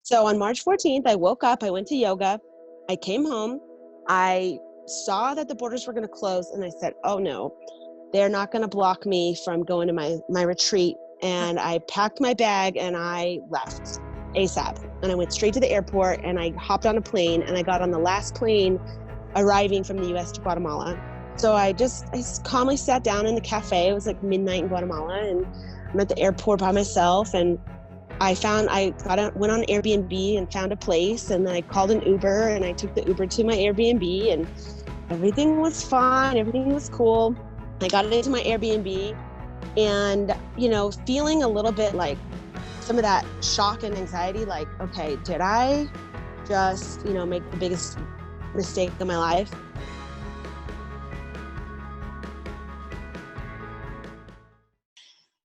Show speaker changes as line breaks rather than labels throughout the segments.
So on March 14th, I woke up, I went to yoga, I came home, I saw that the borders were going to close, and I said, oh no, they're not going to block me from going to my retreat. And I packed my bag and I left ASAP. And I went straight to the airport and I hopped on a plane and I got on the last plane arriving from the US to Guatemala. So I calmly sat down in the cafe. It was like midnight in Guatemala, and I'm at the airport by myself, and went on Airbnb and found a place, and then I called an Uber and I took the Uber to my Airbnb, and everything was fine. Everything was cool. I got into my Airbnb and, feeling a little bit like some of that shock and anxiety, like, okay, did I just, make the biggest mistake of my life?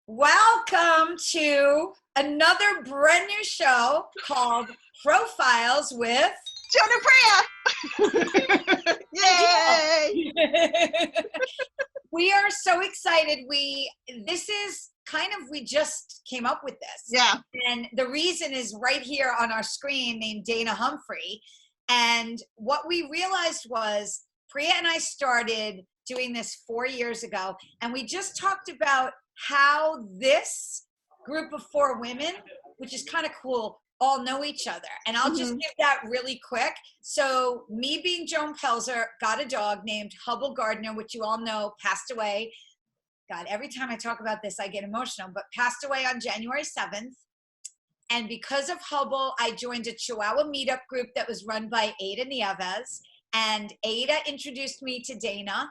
Welcome to another brand new show called Profiles with
Joan Priya. Yay!
We are so excited. We just came up with this.
Yeah.
And the reason is right here on our screen, named Dana Humphrey. And what we realized was Priya and I started doing this 4 years ago, and we just talked about how this group of 4 women, which is kind of cool, all know each other. And I'll just give that really quick. So me being Joan Pelzer, got a dog named Hubble Gardner, which you all know passed away. God, every time I talk about this, I get emotional, but passed away on January 7th. And because of Hubble, I joined a Chihuahua meetup group that was run by Ada Nieves. And Ada introduced me to Dana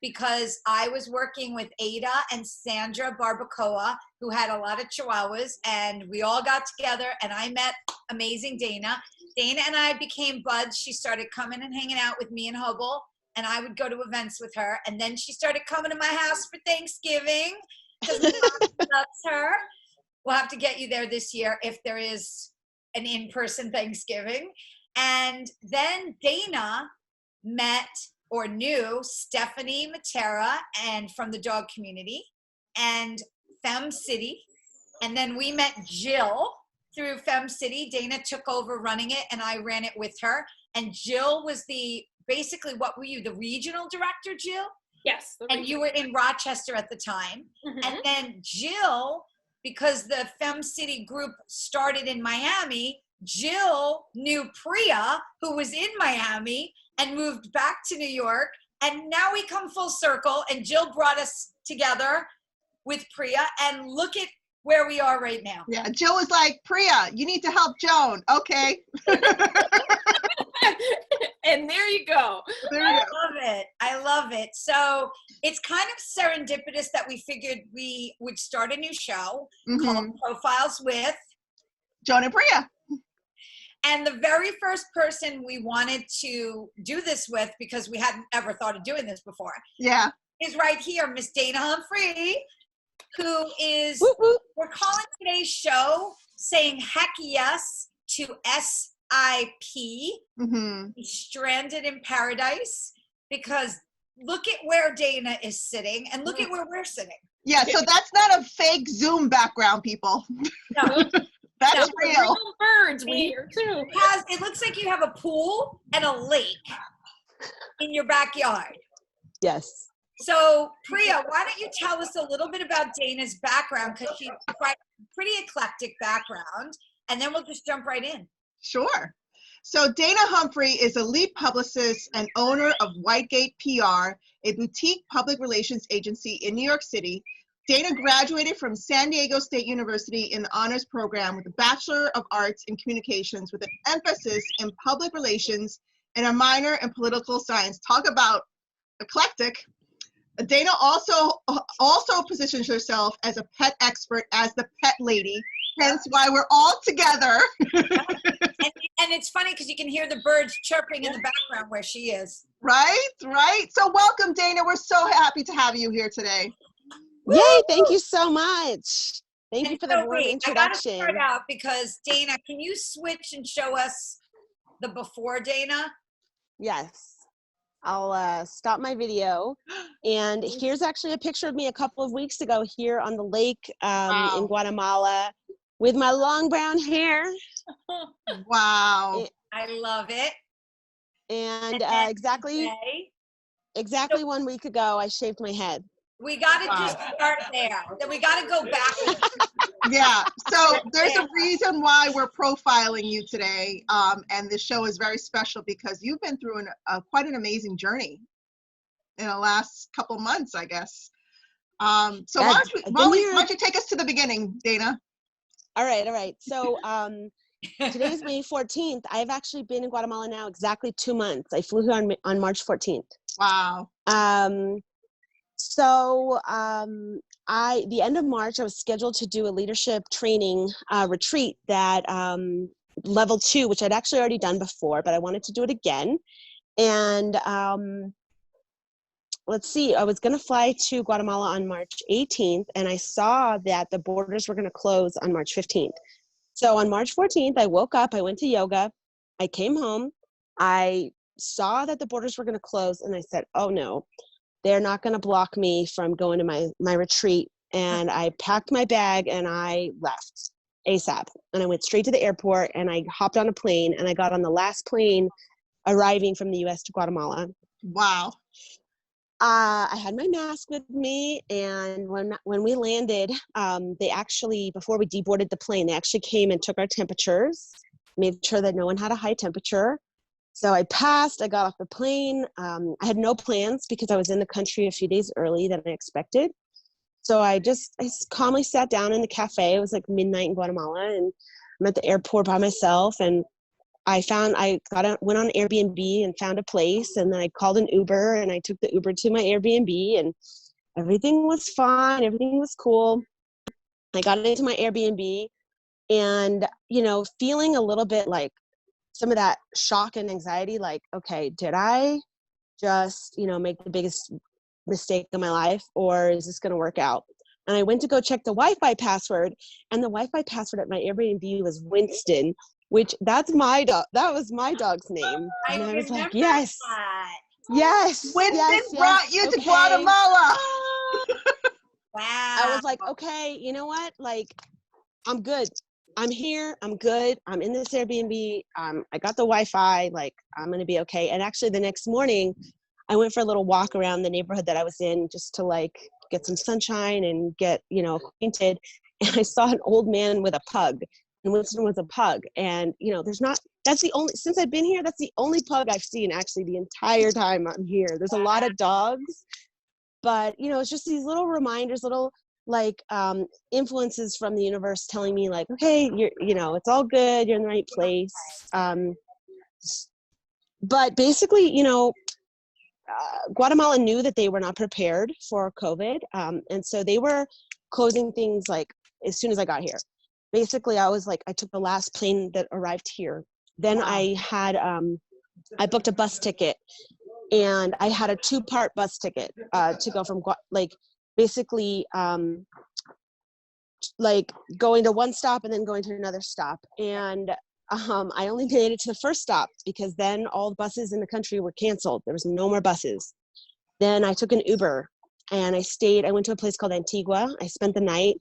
because I was working with Ada and Sandra Barbacoa, who had a lot of Chihuahuas, and we all got together and I met amazing Dana. Dana and I became buds. She started coming and hanging out with me and Hubble, and I would go to events with her. And then she started coming to my house for Thanksgiving because my mom loves her. We'll have to get you there this year if there is an in-person Thanksgiving. And then Dana met or knew Stephanie Matera and from the dog community and Fem City. And then we met Jill through Fem City. Dana took over running it and I ran it with her. And Jill was basically, what were you, the regional director, Jill?
Yes.
And you were in Rochester at the time. And then Jill, because the Fem City group started in Miami, Jill knew Priya, who was in Miami, and moved back to New York. And now we come full circle, and Jill brought us together with Priya, and look at where we are right now.
Yeah, Jill was like, Priya, you need to help Joan. Okay.
And there you go.
I love it. So it's kind of serendipitous that we figured we would start a new show called Profiles with
Joan and Priya.
And the very first person we wanted to do this with, because we hadn't ever thought of doing this before, is right here, Miss Dana Humphrey, who is, we're calling today's show saying heck yes to S.I.P, Stranded in Paradise, because look at where Dana is sitting and look at where we're sitting.
Yeah, so that's not a fake Zoom background, people.
No.
That's real.
Birds we hear too.
It looks like you have a pool and a lake in your backyard.
Yes.
So, Priya, why don't you tell us a little bit about Dana's background, because she's quite pretty eclectic background, and then we'll just jump right in.
Sure. So Dana Humphrey is a lead publicist and owner of Whitegate PR, a boutique public relations agency in New York City. Dana graduated from San Diego State University in the honors program with a Bachelor of Arts in Communications with an emphasis in public relations and a minor in political science. Talk about eclectic. Dana also positions herself as a pet expert, as the pet lady, hence why we're all together.
And it's funny because you can hear the birds chirping in the background where she is.
Right. So welcome, Dana. We're so happy to have you here today.
Yay, thank you so much. Thank you for the warm introduction.
I gotta start out because, Dana, can you switch and show us the before, Dana?
Yes. I'll stop my video. And here's actually a picture of me a couple of weeks ago here on the lake in Guatemala with my long brown hair.
Wow.
I love it.
And
then
exactly
today,
1 week ago, I shaved my head.
we got to just start there. Then we got to go back.
Yeah. So there's a reason why we're profiling you today. And this show is very special because you've been through quite an amazing journey in the last couple months, I guess. So why don't you take us to the beginning, Dana?
All right. So today's May 14th. I've actually been in Guatemala now exactly 2 months. I flew here on March 14th.
Wow.
The end of March, I was scheduled to do a leadership training retreat that level 2, which I'd actually already done before, but I wanted to do it again. And let's see, I was going to fly to Guatemala on March 18th, and I saw that the borders were going to close on March 15th. So on March 14th, I woke up, I went to yoga, I came home, I saw that the borders were going to close, and I said, oh no, they're not going to block me from going to my retreat. And I packed my bag and I left ASAP. And I went straight to the airport and I hopped on a plane and I got on the last plane arriving from the US to Guatemala.
Wow.
I had my mask with me, and when we landed, they actually, before we deboarded the plane, they actually came and took our temperatures, made sure that no one had a high temperature. So I passed, I got off the plane. I had no plans because I was in the country a few days early than I expected. So I calmly sat down in the cafe. It was like midnight in Guatemala, and I'm at the airport by myself, and went on Airbnb and found a place, and then I called an Uber and I took the Uber to my Airbnb, and everything was fine. Everything was cool. I got into my Airbnb and, feeling a little bit like some of that shock and anxiety, like, okay, did I just, make the biggest mistake of my life, or is this going to work out? And I went to go check the Wi-Fi password, and the Wi-Fi password at my Airbnb was Winston, which that was my dog's name. And I was like, yes, yes.
Winston brought you to Guatemala.
Wow.
I was like, okay, you know what? Like, I'm good. I'm here. I'm good. I'm in this Airbnb. I got the Wi-Fi. Like, I'm going to be okay. And actually the next morning I went for a little walk around the neighborhood that I was in just to like get some sunshine and get, acquainted. And I saw an old man with a pug, and Winston was a pug. And, since I've been here, that's the only pug I've seen actually the entire time I'm here. There's a lot of dogs, but, it's just these little reminders, little like influences from the universe telling me like, okay, it's all good. You're in the right place. But basically, Guatemala knew that they were not prepared for COVID. And so they were closing things like as soon as I got here. Basically, I took the last plane that arrived here. Then wow. I booked a bus ticket, and I had a 2-part bus ticket to go from basically going to one stop and then going to another stop. And I only made it to the first stop because then all the buses in the country were canceled. There was no more buses. Then I took an Uber and I went to a place called Antigua. I spent the night.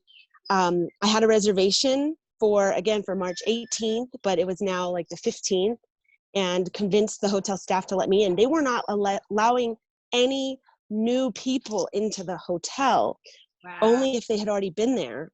I had a reservation for March 18th, but it was now like the 15th, and convinced the hotel staff to let me in. They were not allowing any new people into the hotel, wow. Only if they had already been there.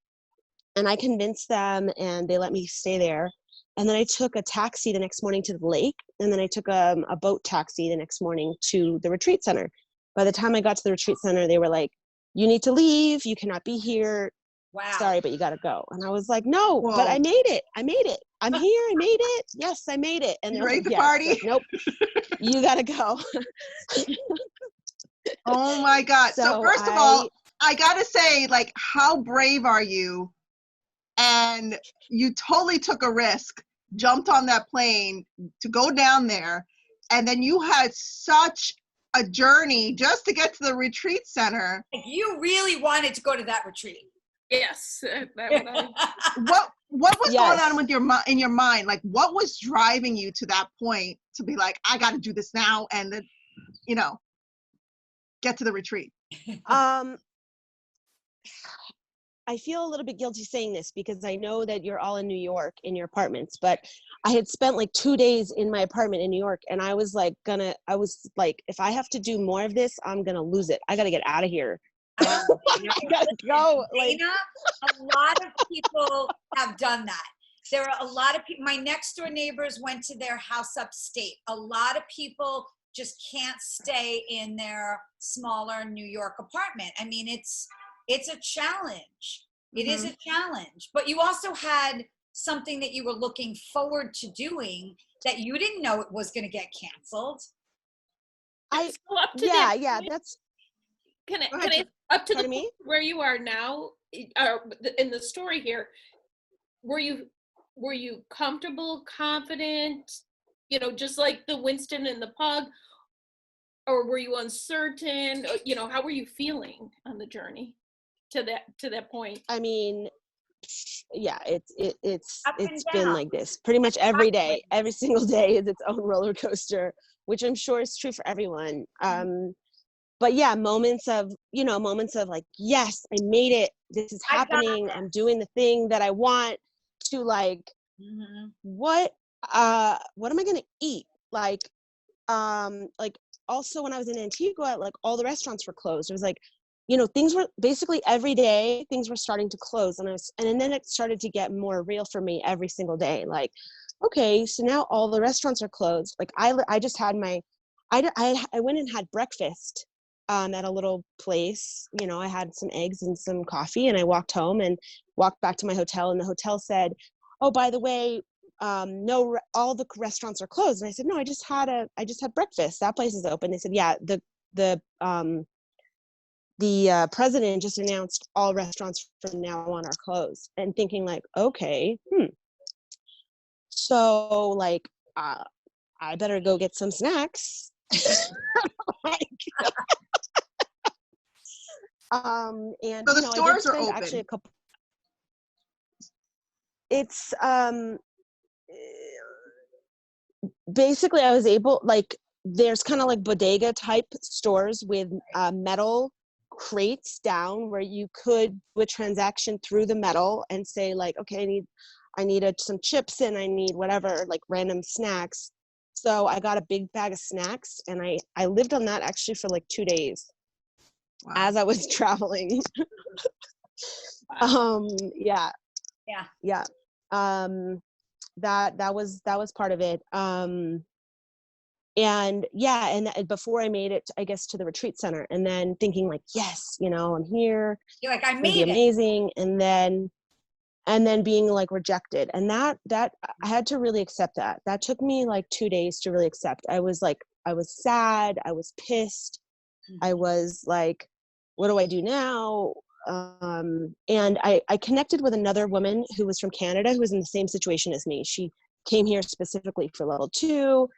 And I convinced them and they let me stay there. And then I took a taxi the next morning to the lake. And then I took a boat taxi the next morning to the retreat center. By the time I got to the retreat center, they were like, you need to leave. You cannot be here. Wow. Sorry, but you got to go. And I was like, no, whoa. But I made it. I'm here. I made it. Yes, I made it. And
you ready to party?
Like, nope, you got to go.
Oh my God. So first of all, I got to say, like, how brave are you? And you totally took a risk, jumped on that plane to go down there. And then you had such a journey just to get to the retreat center.
Like, you really wanted to go to that retreat.
Yes.
What was going on in your mind? Like, what was driving you to that point to be like, I got to do this now and then, get to the retreat?
I feel a little bit guilty saying this because I know that you're all in New York in your apartments, but I had spent like 2 days in my apartment in New York, and I was like, if I have to do more of this, I'm gonna lose it. I gotta get out of here. I gotta go. Like,
Dana, a lot of people have done that. There are a lot of people, my next door neighbors went to their house upstate. A lot of people just can't stay in their smaller New York apartment. I mean, it's a challenge. It is a challenge. But you also had something that you were looking forward to doing that you didn't know it was going to get canceled.
That's
Can I up to the point where you are now, in the story here, were you comfortable, confident, you know, just like the Winston and the pug, or were you uncertain? You know, how were you feeling on the journey to that point?
I mean, yeah, it's
and
been
down.
like this pretty much every day. Every single day is its own roller coaster, which I'm sure is true for everyone. But yeah, moments of like, yes, I made it. This is happening. I'm doing the thing that I want, to like, what am I going to eat? Like also when I was in Antigua, like all the restaurants were closed. It was like, you know, things were basically every day, things were starting to close. And then it started to get more real for me every single day. Like, okay, so now all the restaurants are closed. Like I just had I went and had breakfast at a little place. You know, I had some eggs and some coffee, and I walked home and walked back to my hotel, and the hotel said, oh, by the way, no, all the restaurants are closed. And I said, no, I just had breakfast. That place is open. They said, yeah, the president just announced all restaurants from now on are closed. And thinking like, okay, so like, I better go get some snacks. And
so the
you know,
stores are open.
Actually, it's basically I was able, like, there's kind of like bodega type stores with metal crates down where you could do a transaction through the metal and say like, okay, I need some chips and I need whatever, like random snacks. So I got a big bag of snacks, and I lived on that actually for like 2 days. Wow. As I was traveling.
Wow.
Yeah. That was part of it. And before I made it, I guess, to the retreat center, and then thinking like, yes, you know, I'm here.
You're like, I made it.
Amazing. And then being like rejected. And that I had to really accept that. That took me like 2 days to really accept. I was sad. I was pissed. I was like, what do I do now? And I connected with another woman who was from Canada, who was in the same situation as me. She came here specifically for level 2.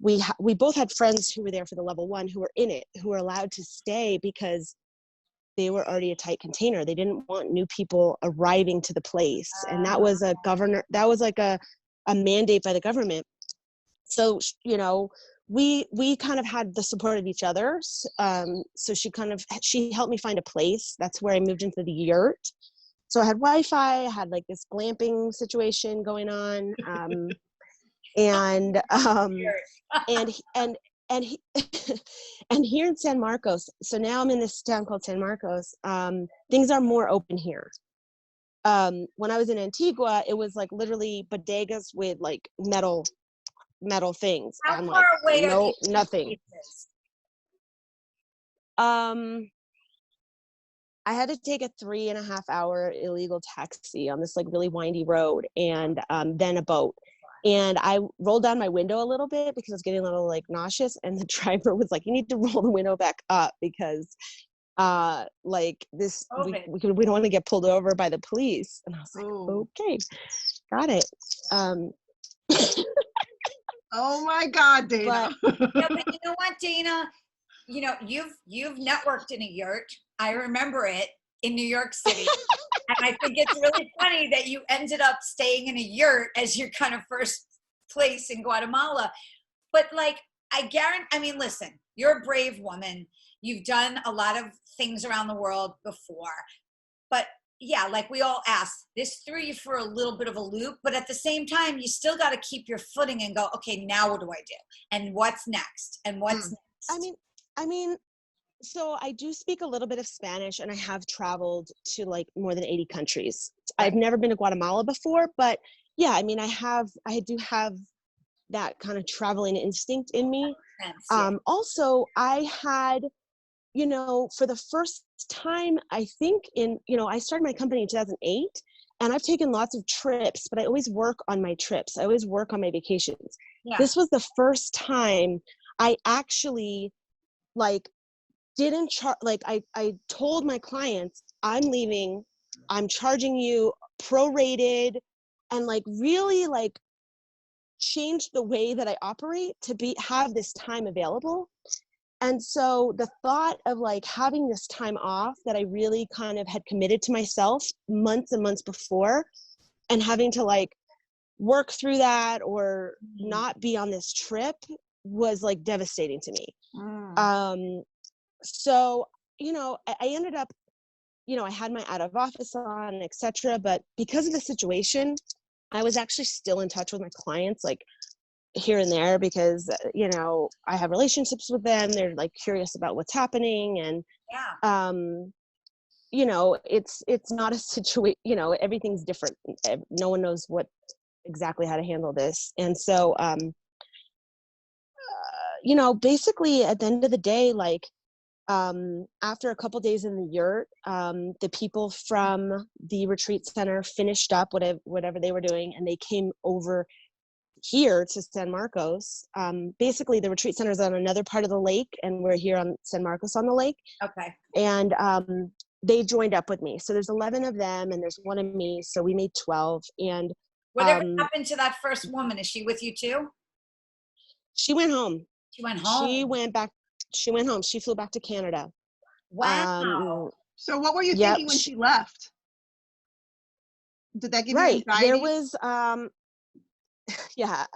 We both had friends who were there for the level 1 who were in it, who were allowed to stay because they were already a tight container. They didn't want new people arriving to the place. And that was like a mandate by the government. So, you know, we kind of had the support of each other. So she helped me find a place. That's where I moved into the yurt. So I had Wi-Fi, I had like this glamping situation going on. And here in San Marcos, so now I'm in this town called San Marcos, things are more open here. When I was in Antigua, it was like literally bodegas with like metal things.
How
I'm
far
like,
away
no,
are these
nothing.
places?
I had to take a 3.5 hour illegal taxi on this like really windy road, and then a boat. And I rolled down my window a little bit because I was getting a little like nauseous, and the driver was like, you need to roll the window back up because like this, we don't want to get pulled over by the police. And I was like, okay, got it.
Oh my God, Dana.
But you know what, Dana? You know, you've networked in a yurt. I remember it in New York City. And I think it's really funny that you ended up staying in a yurt as your kind of first place in Guatemala. But like, I mean, listen, you're a brave woman. You've done a lot of things around the world before. But yeah, like we all ask, this threw you for a little bit of a loop, but at the same time, you still got to keep your footing and go, okay, now what do I do? And what's next? And what's next?
I mean, so I do speak a little bit of Spanish, and I have traveled to like more than 80 countries.
Right.
I've never been to Guatemala before, but yeah, I mean, I do have that kind of traveling instinct in me. Also, I had, you know, for the first time, I think I started my company in 2008, and I've taken lots of trips, but I always work on my trips. I always work on my vacations.
Yeah.
This was the first time I actually like didn't charge, like I told my clients, I'm leaving, I'm charging you prorated, and like really like changed the way that I operate to have this time available. And so the thought of like having this time off that I really kind of had committed to myself months and months before, and having to like work through that or not be on this trip was like devastating to me. So, you know, I ended up, you know, I had my out of office on, etc. But because of the situation, I was actually still in touch with my clients, like here and there, because, you know, I have relationships with them. They're like curious about what's happening. And, you know, it's not a situation, you know, everything's different. No one knows exactly how to handle this. And so, you know, basically at the end of the day, like, after a couple days in the yurt, the people from the retreat center finished up whatever they were doing, and they came over here to San Marcos. Basically, the retreat center is on another part of the lake, and we're here on San Marcos on the lake.
Okay.
And they joined up with me. So there's 11 of them, and there's one of me. So we made 12. And
whatever happened to that first woman? Is she with you too?
She went home.
She went home.
She went home. She flew back to Canada.
Wow.
So what were you thinking when she left? Did that give you anxiety?
There was, yeah,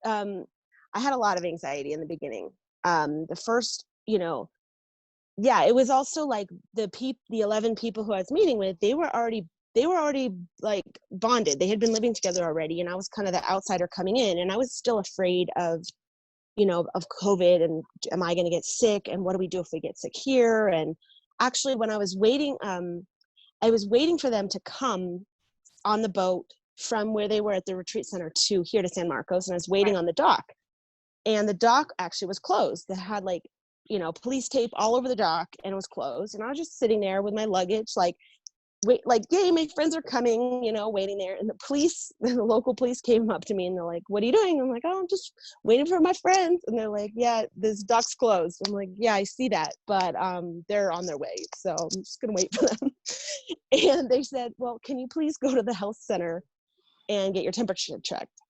I had a lot of anxiety in the beginning. The first, you know, yeah, it was also like the 11 people who I was meeting with, they were already like bonded. They had been living together already, and I was kind of the outsider coming in, and I was still afraid of, you know, of COVID, and am I going to get sick, and what do we do if we get sick here? And actually, when I was waiting for them to come on the boat from where they were at the retreat center to here to San Marcos, and I was waiting on the dock, and the dock actually was closed. They had like, you know, police tape all over the dock, and it was closed, and I was just sitting there with my luggage, like, wait, like, yay, my friends are coming, you know, waiting there. And the local police came up to me, and they're like, what are you doing? I'm like, oh, I'm just waiting for my friends. And they're like, yeah, this dock's closed. I'm like, yeah, I see that, but they're on their way, so I'm just gonna wait for them. And they said, well, can you please go to the health center and get your temperature checked?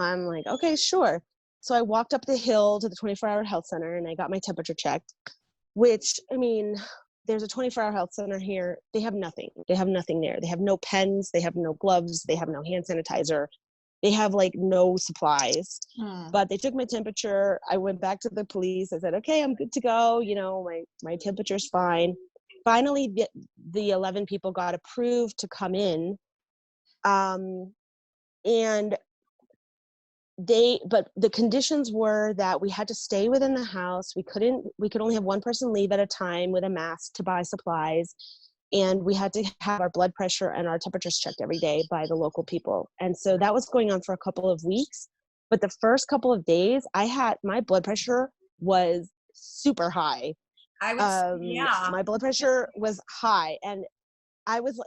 I'm like, okay, sure. So I walked up the hill to the 24-hour health center, and I got my temperature checked, which, I mean, there's a 24-hour health center here. They have nothing. They have nothing there. They have no pens. They have no gloves. They have no hand sanitizer. They have like no supplies. But they took my temperature. I went back to the police. I said, okay, I'm good to go. You know, my temperature's fine. Finally, the 11 people got approved to come in. And but the conditions were that we had to stay within the house. We could only have one person leave at a time with a mask to buy supplies. And we had to have our blood pressure and our temperatures checked every day by the local people. And so that was going on for a couple of weeks. But the first couple of days, my blood pressure was super high. My blood pressure was high, and I was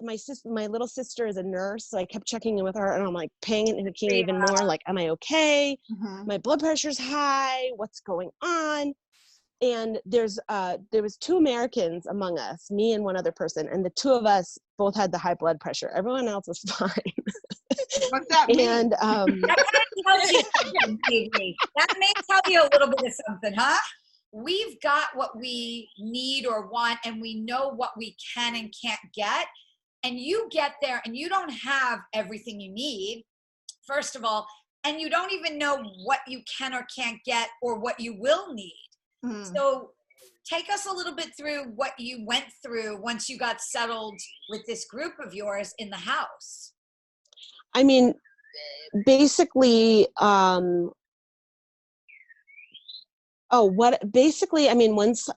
my little sister is a nurse, so I kept checking in with her, and I'm like panicking even more, like, am I okay? My blood pressure's high. What's going on? And there was 2 Americans among us, me and one other person, and the 2 of us both had the high blood pressure. Everyone else was fine.
What's that mean?
And
that may tell you a little bit of something, huh? We've got what we need or want, and we know what we can and can't get. And you get there and you don't have everything you need, first of all, and you don't even know what you can or can't get or what you will need. So take us a little bit through what you went through once you got settled with this group of yours in the house.
I mean, basically, once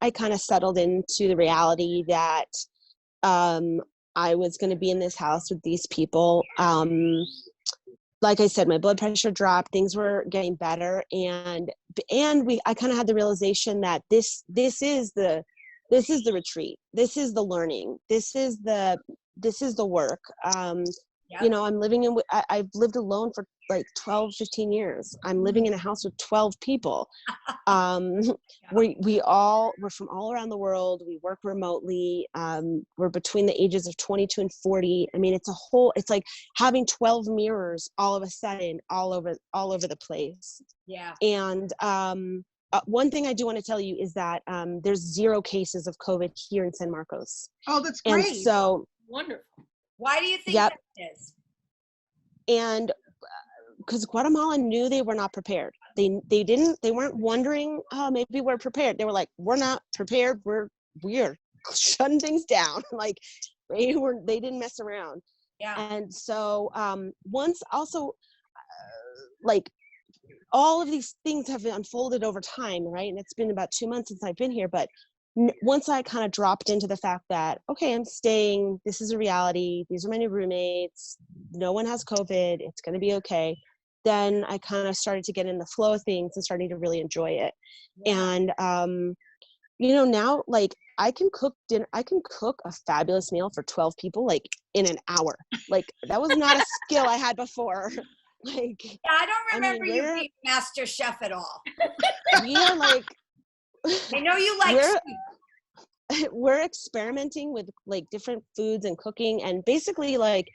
I kind of settled into the reality that I was going to be in this house with these people, like I said, my blood pressure dropped, things were getting better, and I kind of had the realization that this is the retreat, this is the learning, this is the work.
Yep.
You know, I've lived alone for like 12, 15 years. I'm living in a house with 12 people. We're from all around the world. We work remotely. We're between the ages of 22 and 40. I mean, it's like having 12 mirrors all of a sudden, all over the place.
Yeah.
And one thing I do want to tell you is that there's 0 cases of COVID here in San Marcos.
Oh, that's great.
And so
Wonderful.
Why do you think
Yep.
that is?
And because Guatemala knew they were not prepared. They weren't wondering, oh, maybe we're prepared. They were like, we're not prepared. We're shutting things down. Like they didn't mess around.
Yeah.
And so once also like all of these things have unfolded over time, right? And it's been about 2 months since I've been here, but once I kind of dropped into the fact that, okay, I'm staying, this is a reality, these are my new roommates, no one has COVID, it's going to be okay, then I kind of started to get in the flow of things and starting to really enjoy it. Yeah. And you know, now like I can cook a fabulous meal for 12 people like in an hour. Like that was not a skill I had before. Like
yeah, I don't remember you being master chef at all.
We are like,
I know you like soup.
We're experimenting with like different foods and cooking, and basically like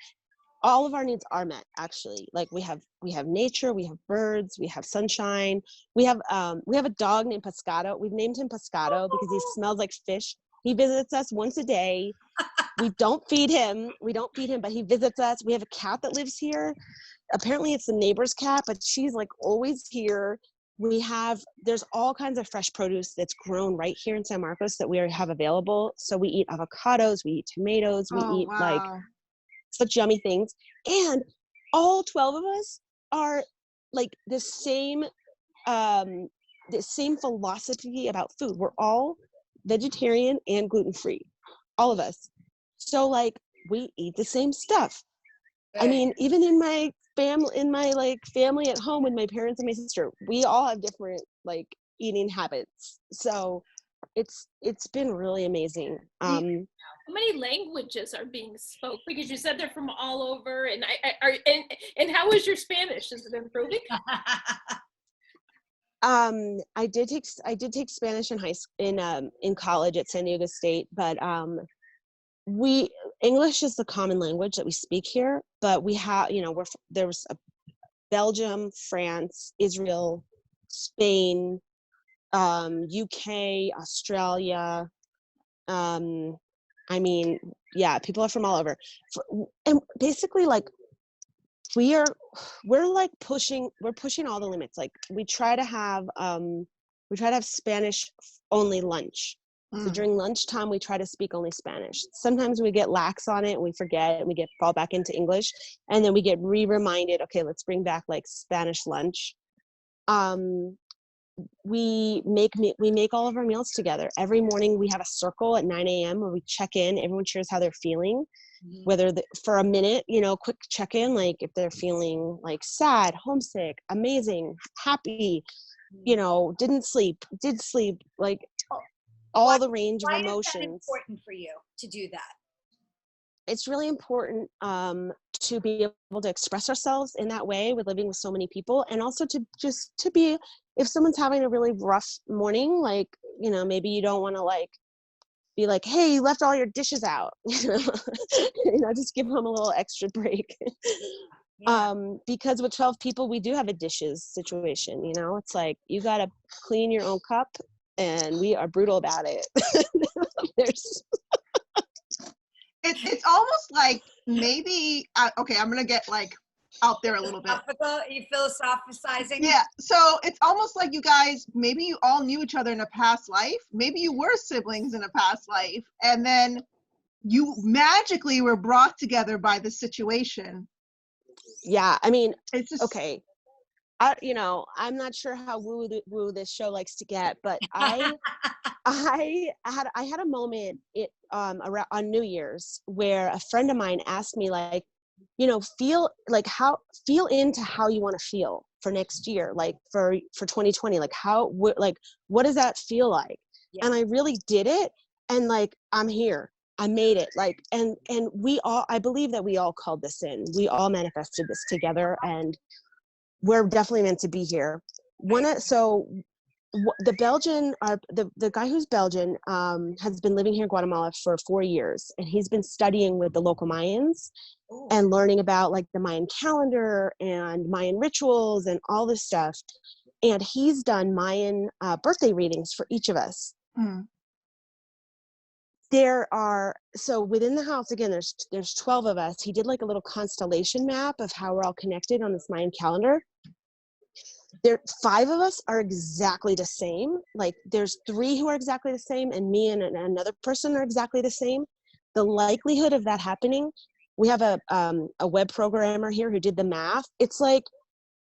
all of our needs are met actually. Like we have nature, we have birds, we have sunshine, we have a dog named Pescado. We've named him Pescado because he smells like fish. He visits us once a day. We don't feed him, but he visits us. We have a cat that lives here. Apparently it's the neighbor's cat, but she's like always here. There's all kinds of fresh produce that's grown right here in San Marcos that we have available. So we eat avocados, we eat tomatoes, we eat like such yummy things. And all 12 of us are like the same philosophy about food. We're all vegetarian and gluten-free, all of us. So like we eat the same stuff. I mean, even in my family at home with my parents and my sister, we all have different like eating habits. So it's been really amazing.
How many languages are being spoke? Because you said they're from all over, and and how is your Spanish? Is it improving?
I did take Spanish in college at San Diego State, but English is the common language that we speak here, but we have, you know, there was Belgium, France, Israel, Spain, UK, Australia. I mean, yeah, people are from all over. And basically like we're pushing all the limits. Like we try to have Spanish only lunch. So during lunchtime, we try to speak only Spanish. Sometimes we get lax on it and we forget and we fall back into English, and then we get reminded, okay, let's bring back like Spanish lunch. We make all of our meals together. Every morning we have a circle at 9 a.m. where we check in. Everyone shares how they're feeling, whether for a minute, you know, quick check in, like if they're feeling like sad, homesick, amazing, happy, you know, did sleep, like all the range of emotions.
Why is that important for you to do that?
It's really important to be able to express ourselves in that way with living with so many people, and also to be, if someone's having a really rough morning, like, you know, maybe you don't want to like be like, hey, you left all your dishes out, you know, just give them a little extra break. Yeah. Because with 12 people, we do have a dishes situation, you know, it's like, you got to clean your own cup, and we are brutal about it.
It's almost like maybe, okay, I'm going to get like out there a little bit.
You philosophizing?
Yeah. So it's almost like you guys, maybe you all knew each other in a past life. Maybe you were siblings in a past life. And then you magically were brought together by the situation.
Yeah. I mean,
it's just,
okay. I'm not sure how woo this show likes to get, but I had a moment around on New Year's where a friend of mine asked me, like, feel into how you want to feel for next year, like for 2020, like what does that feel like? Yeah. And I really did it, and like I'm here. I made it, like, and I believe that we all called this in. We all manifested this together, and we're definitely meant to be here. The Belgian, the guy who's Belgian, has been living here in Guatemala for 4 years, and he's been studying with the local Mayans and learning about like the Mayan calendar and Mayan rituals and all this stuff. And he's done Mayan birthday readings for each of us. Mm. So within the house, again, there's 12 of us. He did like a little constellation map of how we're all connected on this Mayan calendar. 5 of us are exactly the same. Like there's 3 who are exactly the same, and me and another person are exactly the same. The likelihood of that happening, we have a web programmer here who did the math. It's like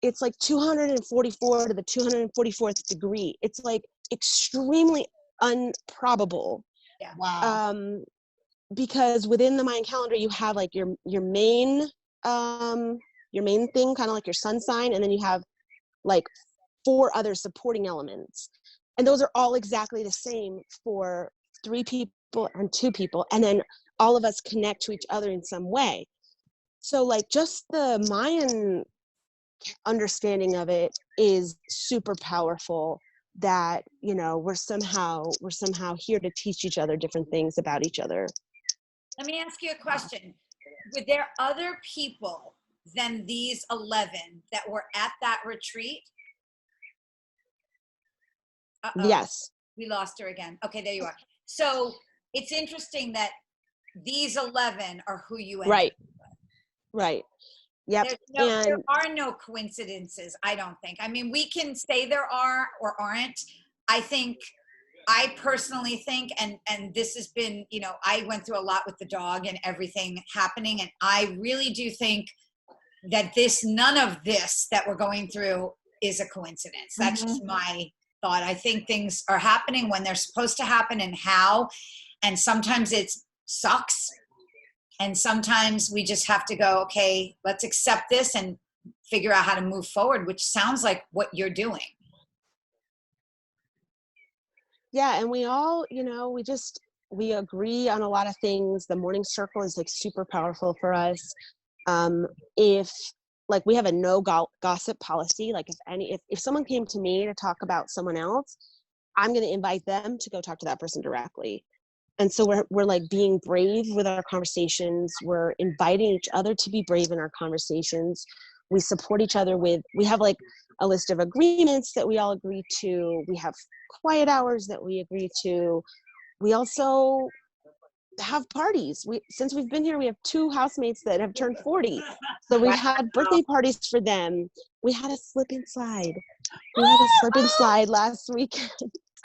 244 to the 244th degree. It's like extremely improbable.
Yeah.
Wow.
Because within the Mayan calendar, you have like your main thing, kind of like your sun sign, and then you have like 4 other supporting elements, and those are all exactly the same for 3 people and 2 people, and then all of us connect to each other in some way. So like just the Mayan understanding of it is super powerful, that we're somehow here to teach each other different things about each other.
Let me ask you a question. Were there other people than these 11 that were at that retreat? Uh-oh.
Yes.
We lost her again. Okay, there you are. So it's interesting that these 11 are who you ended up with.
Right. Yep.
There are no coincidences, I don't think. I mean, we can say there are or aren't. I personally think, and this has been, I went through a lot with the dog and everything happening, and I really do think that none of this that we're going through is a coincidence. That's just my thought. I think things are happening when they're supposed to happen and how, and sometimes it sucks. And sometimes we just have to go, okay, let's accept this and figure out how to move forward, which sounds like what you're doing.
Yeah. And we all, we agree on a lot of things. The morning circle is like super powerful for us. If like we have a no gossip policy, like if someone came to me to talk about someone else, I'm going to invite them to go talk to that person directly. And so we're like being brave with our conversations. We're inviting each other to be brave in our conversations. We support each other we have like a list of agreements that we all agree to. We have quiet hours that we agree to. We also have parties. Since we've been here, we have 2 housemates that have turned 40. So we've had birthday parties for them. We had a slip and slide. Last weekend.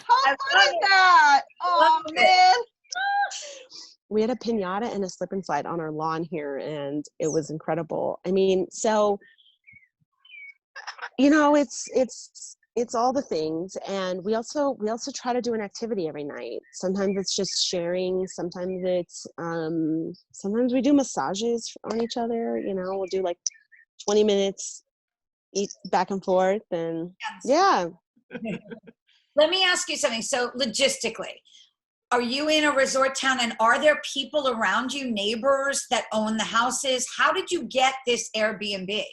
How fun is that? Oh man.
We had a piñata and a slip and slide on our lawn here, and it was incredible. I mean, so it's all the things, and we also try to do an activity every night. Sometimes it's just sharing. Sometimes it's sometimes we do massages on each other. We'll do like 20 minutes each back and forth, and yeah.
Let me ask you something. So logistically, are you in a resort town, and are there people around you, neighbors that own the houses? How did you get this Airbnb?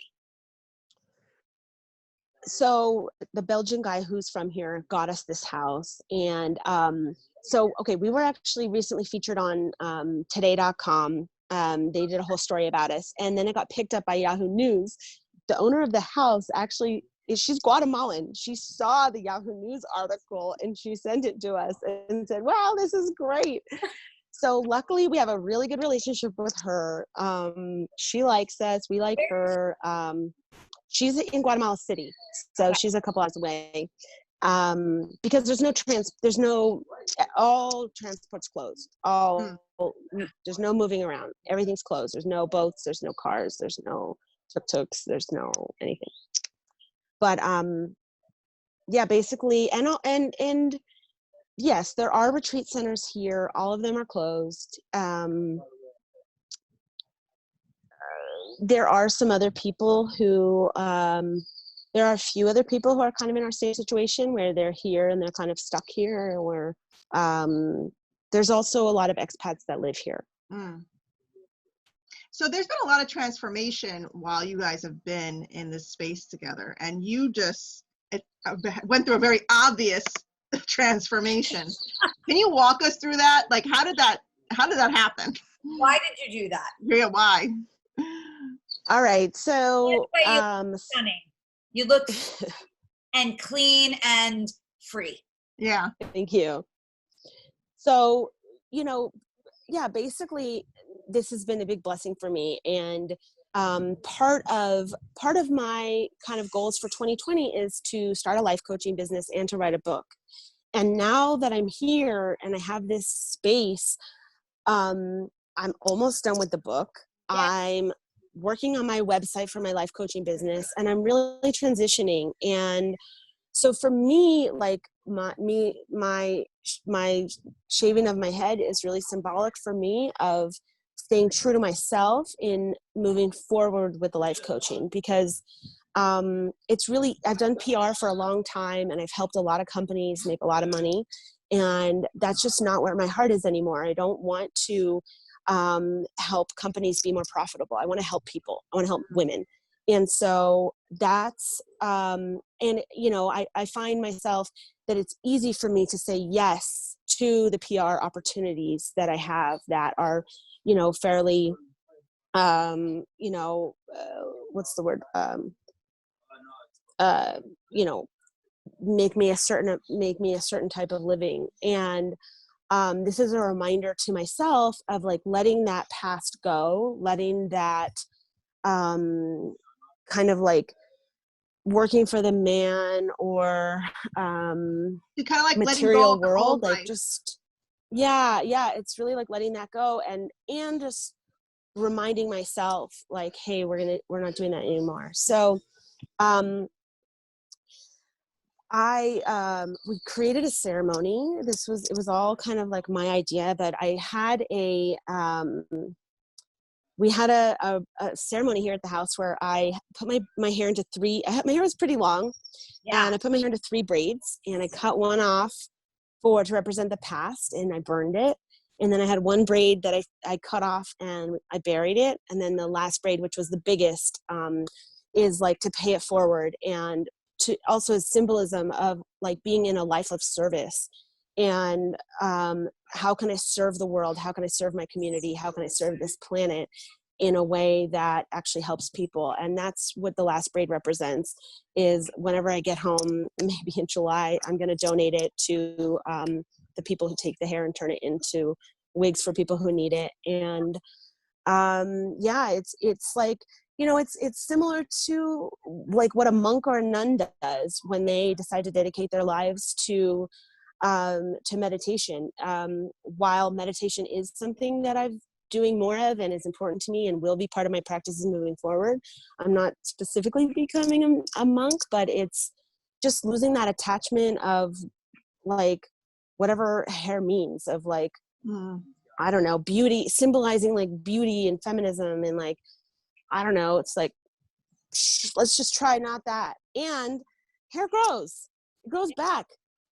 So the Belgian guy who's from here got us this house. And we were actually recently featured on today.com. They did a whole story about us, and then it got picked up by Yahoo News. The owner of the house she's Guatemalan. She saw the Yahoo News article and she sent it to us and said, wow, this is great. So luckily we have a really good relationship with her. She likes us, we like her. She's in Guatemala City, so she's a couple hours away. Because there's no, all transport's closed. There's no moving around. Everything's closed. There's no boats, there's no cars, there's no tuk-tuks, there's no anything. But yeah, basically, and yes, there are retreat centers here. All of them are closed. There are some other people who, there are a few other people who are kind of in our same situation where they're here and they're kind of stuck here, or there's also a lot of expats that live here.
Mm. So there's been a lot of transformation while you guys have been in this space together, and you just went through a very obvious transformation. Can you walk us through that? Like, how did that happen?
Why did you do that?
Yeah, why?
All right, so
You look stunning. You look and clean and free.
Yeah.
Thank you. So, yeah, basically this has been a big blessing for me. And part of my kind of goals for 2020 is to start a life coaching business and to write a book. And now that I'm here and I have this space, I'm almost done with the book. Yeah. I'm working on my website for my life coaching business, and I'm really transitioning. And so for me, like my shaving of my head is really symbolic for me of staying true to myself in moving forward with the life coaching, because it's really, I've done PR for a long time and I've helped a lot of companies make a lot of money, and that's just not where my heart is anymore. I don't want to help companies be more profitable. I want to help people. I want to help women. And so that's, and I find myself that it's easy for me to say yes to the PR opportunities that I have that are, fairly, what's the word? Make me a certain type of living. And this is a reminder to myself of like letting that past go, letting that kind of like working for the man or
you kind of like
material world, like just yeah, it's really like letting that go and just reminding myself like, hey, we're not doing that anymore. So we created a ceremony. It was all kind of like my idea, but I had we had a ceremony here at the house where I put my hair into my hair was pretty long, and I put my hair into 3 braids, and I cut one off to represent the past, and I burned it. And then I had one braid that I cut off and I buried it. And then the last braid, which was the biggest, is like to pay it forward, and to also a symbolism of like being in a life of service. And how can I serve the world? How can I serve my community? How can I serve this planet in a way that actually helps people? And that's what the last braid represents, is whenever I get home, maybe in July, I'm going to donate it to the people who take the hair and turn it into wigs for people who need it. And it's like, it's similar to like what a monk or a nun does when they decide to dedicate their lives to meditation. While meditation is something that I'm doing more of and is important to me and will be part of my practices moving forward, I'm not specifically becoming a monk, but it's just losing that attachment of like whatever hair means, of like, I don't know, beauty, symbolizing like beauty and feminism, and like, I don't know, it's like, let's just try not that. And hair grows, it grows back,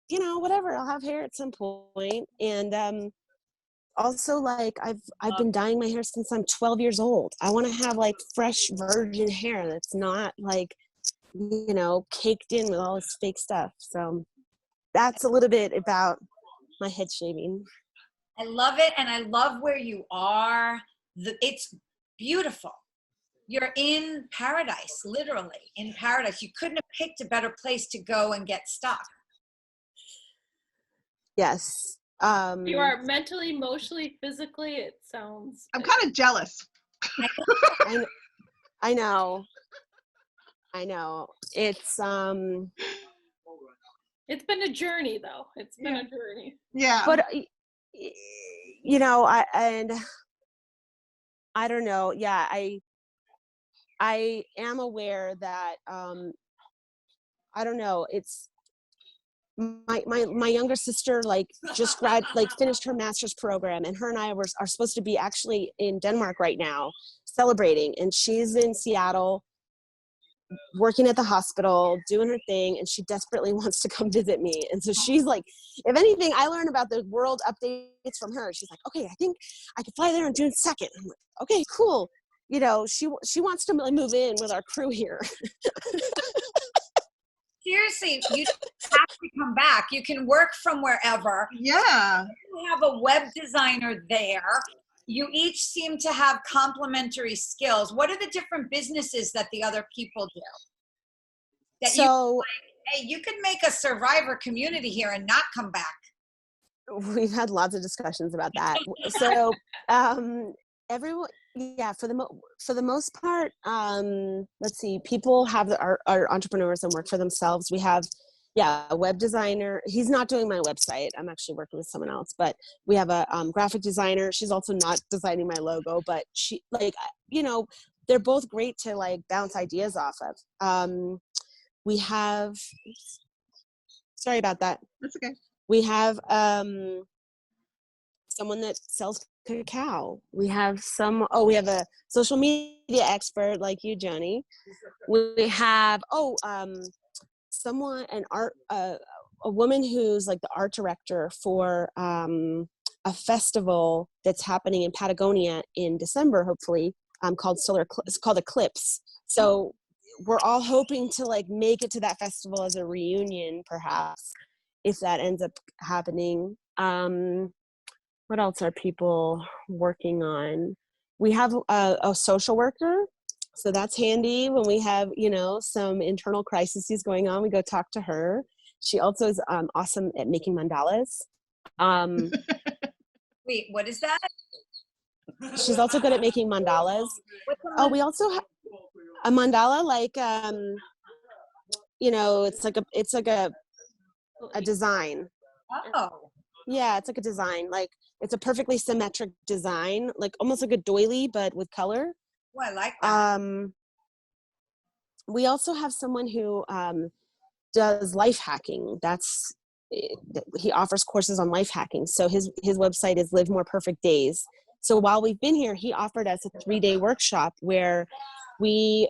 whatever, I'll have hair at some point. And also like I've been dyeing my hair since I'm 12 years old. I want to have like fresh virgin hair that's not like, caked in with all this fake stuff. So that's a little bit about my head shaving.
I love it, and I love where you are. It's beautiful. You're in paradise, literally in paradise. You couldn't have picked a better place to go and get stuck.
Yes.
You are mentally, emotionally, physically, it sounds.
I'm kind of jealous.
I know. It's
been a journey, though. It's been a journey.
Yeah.
But you know, I don't know. Yeah, I am aware that I don't know. It's my younger sister just finished her master's program, and her and I are supposed to be actually in Denmark right now celebrating, and she's in Seattle working at the hospital doing her thing, and she desperately wants to come visit me. And so she's like, if anything, I learn about the world updates from her. She's like, okay, I think I could fly there on June 2nd. I'm like, okay, cool. You know, she wants to move in with our crew here.
Seriously, you don't have to come back. You can work from wherever.
Yeah.
You have a web designer there. You each seem to have complementary skills. What are the different businesses that the other people do? That hey, you could make a survivor community here and not come back.
We've had lots of discussions about that. So everyone, yeah, for the most part, let's see, people are entrepreneurs and work for themselves. We have, a web designer. He's not doing my website. I'm actually working with someone else, but we have a graphic designer. She's also not designing my logo, but she, they're both great to bounce ideas off of. We have, sorry about that.
That's okay.
We have someone that sells cacao. We have we have a social media expert like you, Johnny. We have a woman who's like the art director for a festival that's happening in Patagonia in December, hopefully, it's called Eclipse. So we're all hoping to make it to that festival as a reunion, perhaps, if that ends up happening. What else are people working on? We have a social worker, so that's handy when we have, some internal crises going on. We go talk to her. She also is awesome at making mandalas.
Wait, what is that?
She's also good at making mandalas. Oh, we also have a mandala, it's like a design.
Oh.
Yeah, it's like a design. It's a perfectly symmetric design, almost like a doily, but with color.
Oh, I like that.
We also have someone who does life hacking. He offers courses on life hacking. So his website is Live More Perfect Days. So while we've been here, he offered us a 3-day workshop where we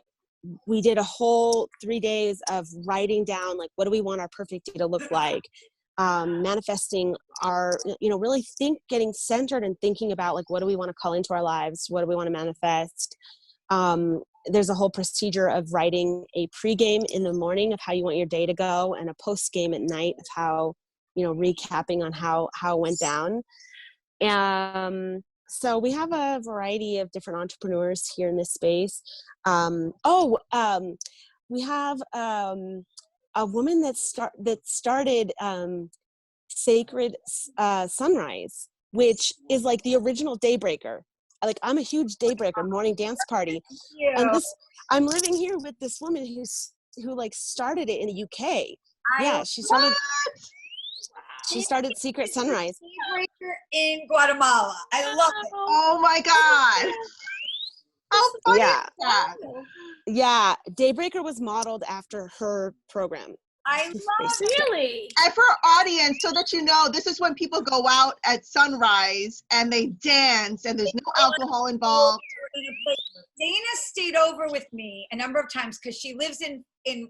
did a whole 3 days of writing down, what do we want our perfect day to look like? Manifesting our, really getting centered and thinking about what do we want to call into our lives? What do we want to manifest? There's a whole procedure of writing a pregame in the morning of how you want your day to go, and a postgame at night of how, recapping on how it went down. So we have a variety of different entrepreneurs here in this space. We have a woman that started Sacred Sunrise, which is the original Daybreaker. I'm a huge Daybreaker morning dance party.
Yeah.
And I'm living here with this woman who started it in the UK. She started Secret Sunrise.
Daybreaker in Guatemala. I love it.
Oh my God. How funny is that?
Yeah, Daybreaker was modeled after her program.
I love it.
Really?
And for our audience, so that you know, this is when people go out at sunrise and they dance and there's no alcohol involved.
Dana stayed over with me a number of times because she lives in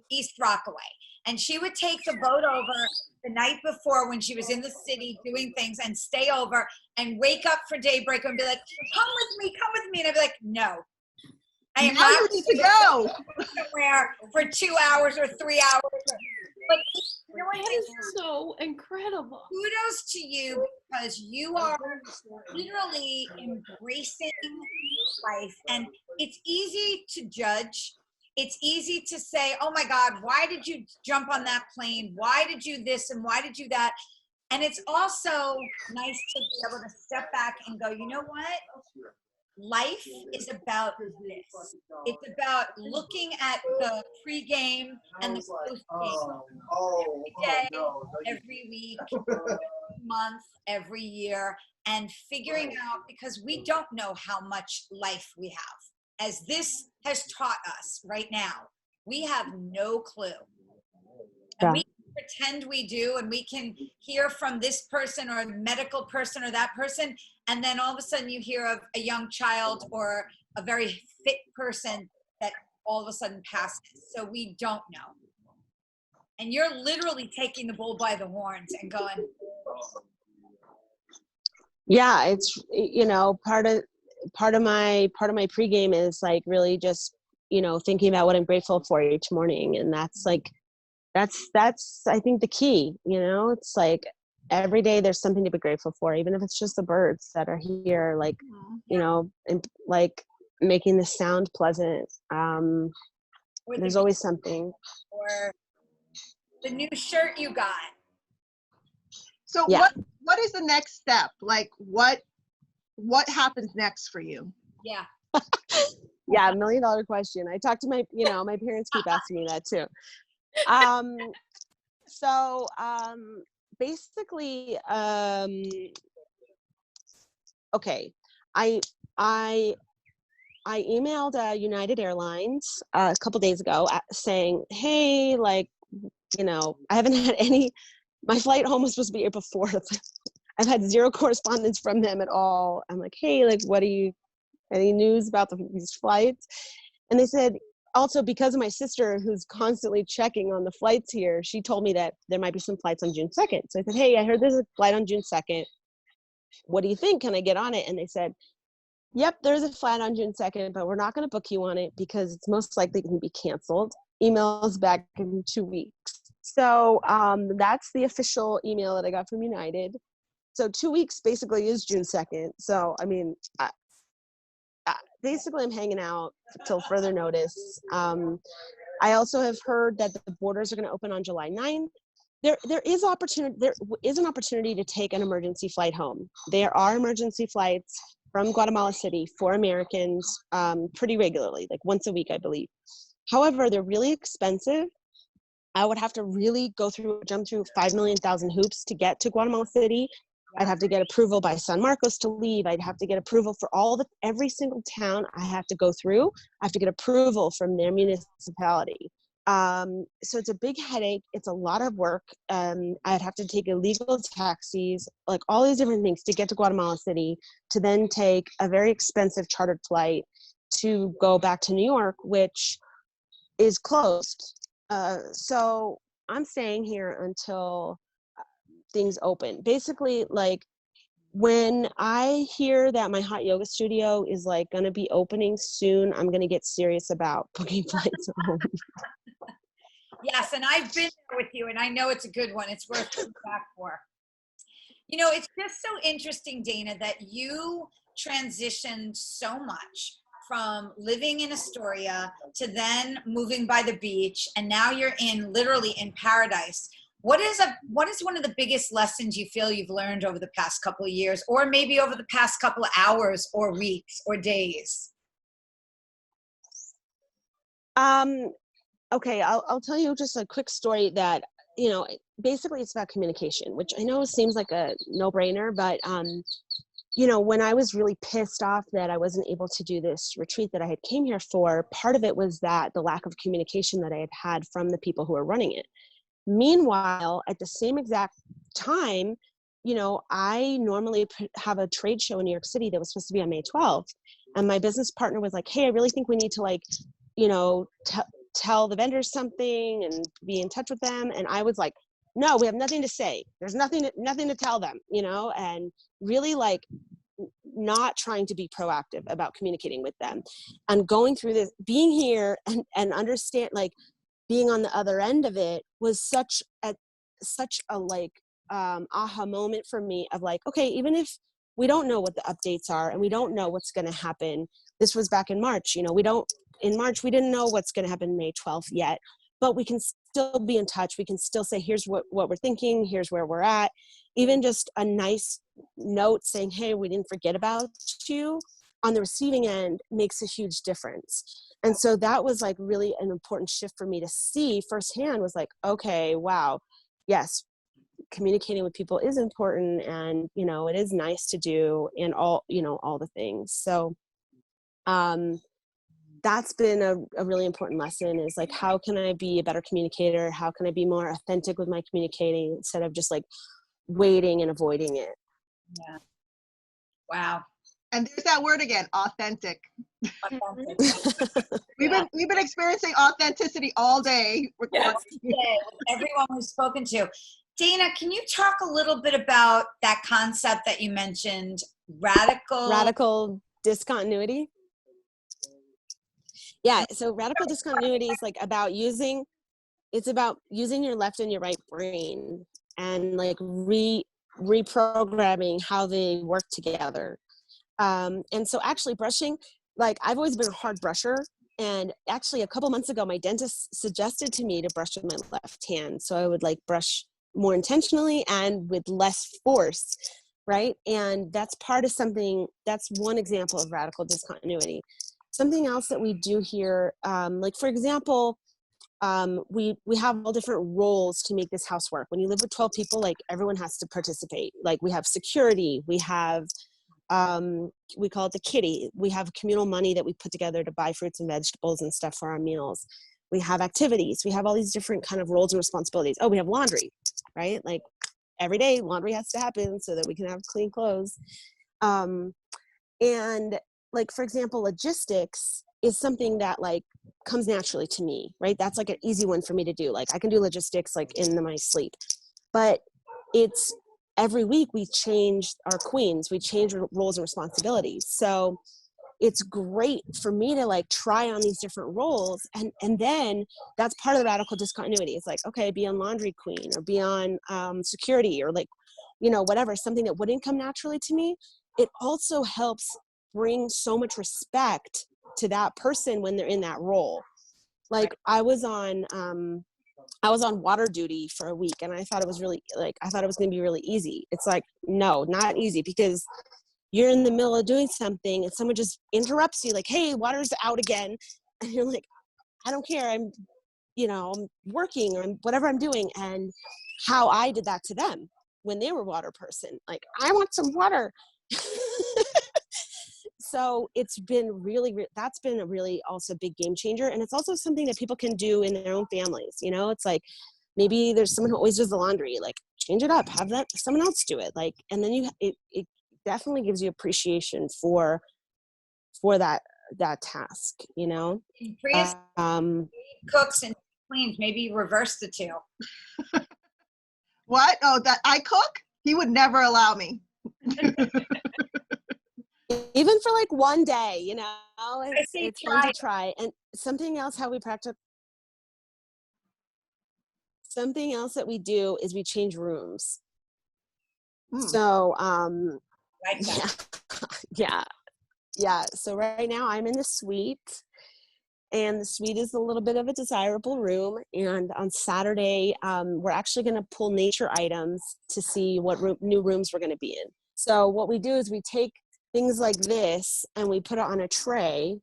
East Rockaway. And she would take the boat over the night before when she was in the city doing things and stay over and wake up for Daybreaker and be like, come with me. And I'd be like, no. I am
now you need to go
somewhere for 2 hours or 3 hours. But
that is so incredible.
Kudos to you, because you are literally embracing life. And it's easy to judge. It's easy to say, oh my God, why did you jump on that plane? Why did you this and why did you that? And it's also nice to be able to step back and go, you know what? Life is about this. It's about looking at the pregame and the postgame every day, every week, every month, every year, and figuring out, because we don't know how much life we have. As this has taught us right now, we have no clue. And we pretend we do, and we can hear from this person or a medical person or that person, and then all of a sudden you hear of a young child or a very fit person that all of a sudden passes. So we don't know. And you're literally taking the bull by the horns and going.
Yeah, it's, you know, part of my pregame is like really just, you know, thinking about what I'm grateful for each morning, and that's like, that's I think the key. You know, it's like every day there's something to be grateful for, even if it's just the birds that are here, like, you know, and like making the sound pleasant. There's always something.
Or the new shirt you got.
So what is the next step? Like what happens next for you?
Yeah.
Yeah, $1 million question. I talk to my, you know, my parents keep asking me that too. So basically, okay, I emailed United Airlines a couple days ago saying, hey, like, you know, I haven't had my flight home was supposed to be April 4th. I've had zero correspondence from them at all. I'm like, hey, like, any news about these flights? And they said, also because of my sister who's constantly checking on the flights here, she told me that there might be some flights on June 2nd. So I said, hey, I heard there's a flight on June 2nd. What do you think? Can I get on it? And they said, yep, there's a flight on June 2nd, but we're not going to book you on it because it's most likely going to be canceled. Emails back in 2 weeks. So that's the official email that I got from United. So 2 weeks basically is June 2nd. So, I mean, basically I'm hanging out till further notice. I also have heard that the borders are going to open on July 9th. There is an opportunity to take an emergency flight home. There are emergency flights from Guatemala City for Americans pretty regularly, like once a week, I believe. However, they're really expensive. I would have to really jump through 5 million hoops to get to Guatemala City. I'd have to get approval by San Marcos to leave. I'd have to get approval for every single town I have to go through. I have to get approval from their municipality. So it's a big headache. It's a lot of work. I'd have to take illegal taxis, like all these different things to get to Guatemala City, to then take a very expensive chartered flight to go back to New York, which is closed. So I'm staying here until things open. Basically, like when I hear that my hot yoga studio is like going to be opening soon, I'm going to get serious about booking flights home.
Yes, and I've been there with you, and I know it's a good one. It's worth coming back for. You know, it's just so interesting, Dana, that you transitioned so much from living in Astoria to then moving by the beach, and now you're literally in paradise. What is one of the biggest lessons you feel you've learned over the past couple of years, or maybe over the past couple of hours or weeks or days?
Okay, I'll tell you just a quick story that, you know, basically it's about communication, which I know seems like a no-brainer, but you know, when I was really pissed off that I wasn't able to do this retreat that I had came here for, part of it was that the lack of communication that I had had from the people who were running it. Meanwhile, at the same exact time, you know, I normally have a trade show in New York City that was supposed to be on May 12th. And my business partner was like, hey, I really think we need to, like, you know, tell the vendors something and be in touch with them. And I was like, no, we have nothing to say. There's nothing to tell them, you know, and really like not trying to be proactive about communicating with them and going through this, being here and understand, like, being on the other end of it was such a like aha moment for me of like, okay, even if we don't know what the updates are and we don't know what's going to happen, this was back in March, you know, in March we didn't know what's going to happen May 12th yet, but we can still be in touch. We can still say, here's what we're thinking, here's where we're at. Even just a nice note saying, hey, we didn't forget about you, on the receiving end makes a huge difference. And so that was like really an important shift for me to see firsthand, was like, okay, wow, yes, communicating with people is important, and, you know, it is nice to do, and all, you know, all the things. So that's been a really important lesson, is like, how can I be a better communicator? How can I be more authentic with my communicating instead of just like waiting and avoiding it?
Yeah. Wow.
And there's that word again, authentic.
Authentic.
We've been experiencing authenticity all day with
everyone we've spoken to. Dana, can you talk a little bit about that concept that you mentioned, radical
discontinuity? Yeah, so radical discontinuity is like about using your left and your right brain, and like reprogramming how they work together. And so actually brushing, like I've always been a hard brusher, and actually a couple months ago, my dentist suggested to me to brush with my left hand. So I would like brush more intentionally and with less force, right? And that's that's one example of radical discontinuity. Something else that we do here, like for example, we have all different roles to make this house work. When you live with 12 people, like everyone has to participate. Like we have security, we have, we call it the kitty. We have communal money that we put together to buy fruits and vegetables and stuff for our meals. We have activities. We have all these different kind of roles and responsibilities. Oh, we have laundry, right? Like every day laundry has to happen so that we can have clean clothes. And like, for example, logistics is something that like comes naturally to me, right? That's like an easy one for me to do. Like I can do logistics like in my sleep, but it's every week we change our queens, we change roles and responsibilities. So it's great for me to like try on these different roles. And then that's part of the radical discontinuity. It's like, okay, be on laundry queen, or be on security, or like, you know, whatever, something that wouldn't come naturally to me. It also helps bring so much respect to that person when they're in that role. Like I was on water duty for a week, and I thought it was really I thought it was going to be really easy. It's like, no, not easy, because you're in the middle of doing something and someone just interrupts you like, hey, water's out again. And you're like, I don't care. I'm working, or whatever I'm doing. And how I did that to them when they were water person, like, I want some water. So it's been that's been a really also big game changer. And it's also something that people can do in their own families. You know, it's like, maybe there's someone who always does the laundry, like change it up, have someone else do it. Like, and then it definitely gives you appreciation for that task, you know?
Priya cooks and cleans, maybe reverse the two.
What? Oh, that I cook? He would never allow me.
Even for like one day, you know, it's fun to try. And something else that we do is we change rooms. So, yeah. So right now I'm in the suite, and the suite is a little bit of a desirable room. And on Saturday, we're actually going to pull nature items to see what new rooms we're going to be in. So what we do is we take things like this and we put it on a tray,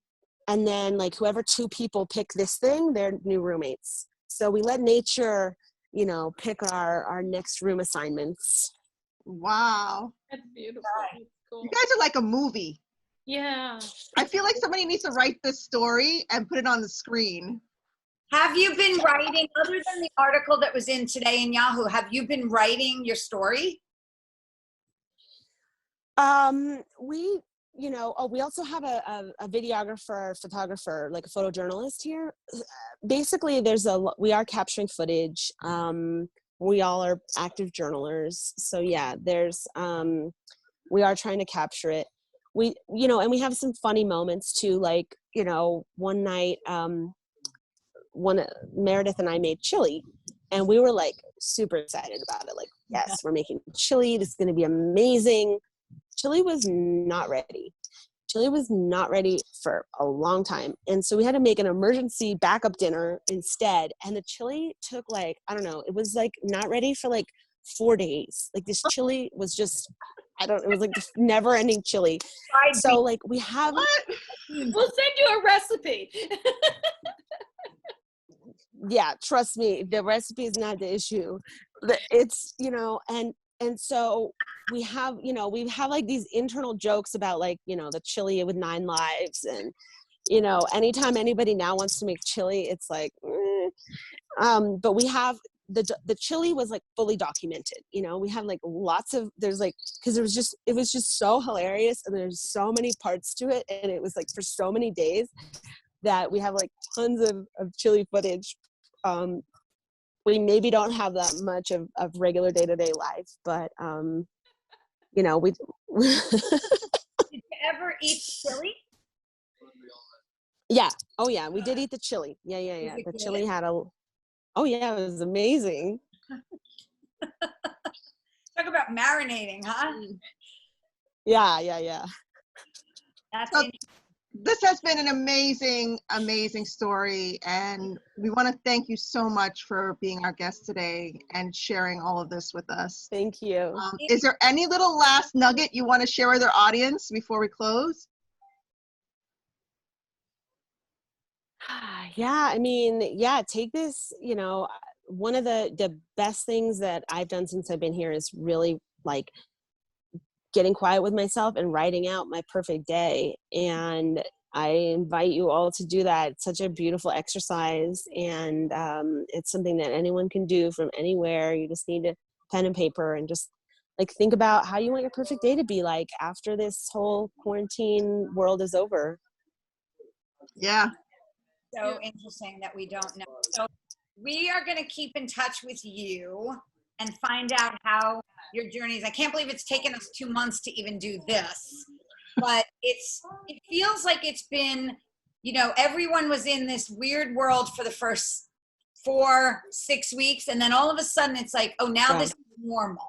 and then like whoever two people pick this thing, they're new roommates. So we let nature, you know, pick our next room assignments.
Wow.
That's beautiful. That's cool.
You guys are like a movie.
Yeah.
I feel like somebody needs to write this story and put it on the screen.
Have you been writing, other than the article that was in Today in Yahoo, have you been writing your story?
We also have a videographer, photographer, like a photojournalist here. Basically, we are capturing footage. We all are active journalers. So yeah, we are trying to capture it. And we have some funny moments too. Like, you know, one night, Meredith and I made chili, and we were like super excited about it. Like, yes, we're making chili. This is going to be amazing. Chili was not ready. chili was not ready for a long time. And so we had to make an emergency backup dinner instead. And the chili took like, I don't know, it was like not ready for like 4 days. Like this chili was just, it was like this never ending chili. So like we have,
we'll send you a recipe.
Yeah, trust me, the recipe is not the issue. It's, and so we have like these internal jokes about like, the chili with 9 lives. And, anytime anybody now wants to make chili, it's like, but we have the chili was like fully documented. We have like lots of, there's like, cause it was just so hilarious. And there's so many parts to it. And it was like for so many days that we have like tons of chili footage. We maybe don't have that much of regular day-to-day life, but we
Did you ever eat chili?
Yeah. Oh yeah, we did eat the chili. Yeah. The chili had oh yeah, it was amazing.
Talk about marinating, huh?
Yeah.
That's
So, this has been an amazing, amazing story, and we want to thank you so much for being our guest today and sharing all of this with us.
Thank you.
Is there any little last nugget you want to share with our audience before we close?
Yeah, take this, one of the best things that I've done since I've been here is really like getting quiet with myself and writing out my perfect day. And I invite you all to do that. It's such a beautiful exercise, and it's something that anyone can do from anywhere. You just need a pen and paper and just like think about how you want your perfect day to be like after this whole quarantine world is over.
Yeah.
So interesting that we don't know. So we are going to keep in touch with you and find out how your journey is. I can't believe it's taken us 2 months to even do this, but it feels like it's been, everyone was in this weird world for the first 4-6 weeks. And then all of a sudden it's like, oh, now this is normal.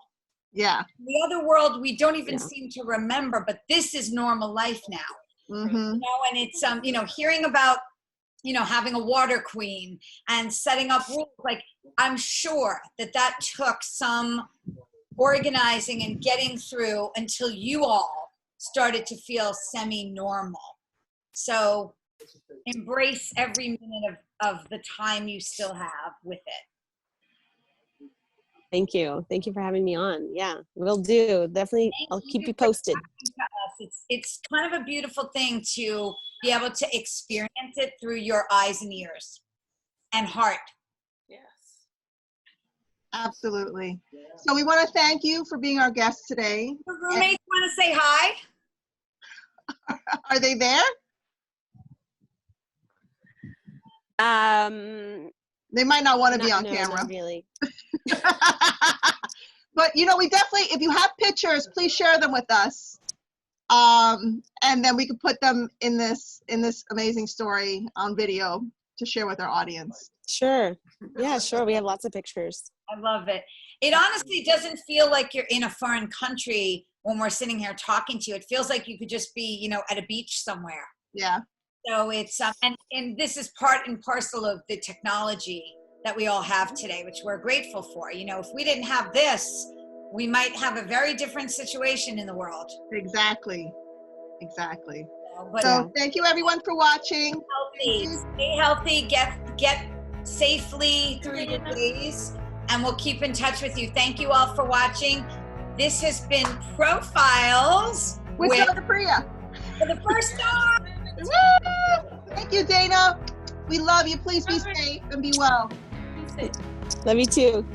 Yeah.
The other world, we don't even seem to remember, but this is normal life now.
Mm-hmm.
And it's, hearing about, having a water queen and setting up rules. Like, I'm sure that took some organizing and getting through until you all started to feel semi-normal. So embrace every minute of the time you still have with it.
Thank you. Thank you for having me on. Yeah, we'll do. Definitely. I'll keep you posted.
It's kind of a beautiful thing to be able to experience it through your eyes and ears and heart.
Yes.
Absolutely. So we want to thank you for being our guest today.
Your roommates want to say hi?
Are they there? They might not want to be on camera.
Not really.
But we definitely, if you have pictures, please share them with us. And then we can put them in this amazing story on video to share with our audience.
Sure. Yeah, sure. We have lots of pictures.
I love it. It honestly doesn't feel like you're in a foreign country when we're sitting here talking to you. It feels like you could just be, at a beach somewhere.
Yeah.
So it's, and this is part and parcel of the technology that we all have today, which we're grateful for. If we didn't have this, we might have a very different situation in the world.
Exactly. So thank you everyone for watching.
Stay healthy, get safely through your days, and we'll keep in touch with you. Thank you all for watching. This has been Profiles
with Joan Priya.
For the first time.
Thank you, Dana. We love you. Please be safe and be well.
Love you too.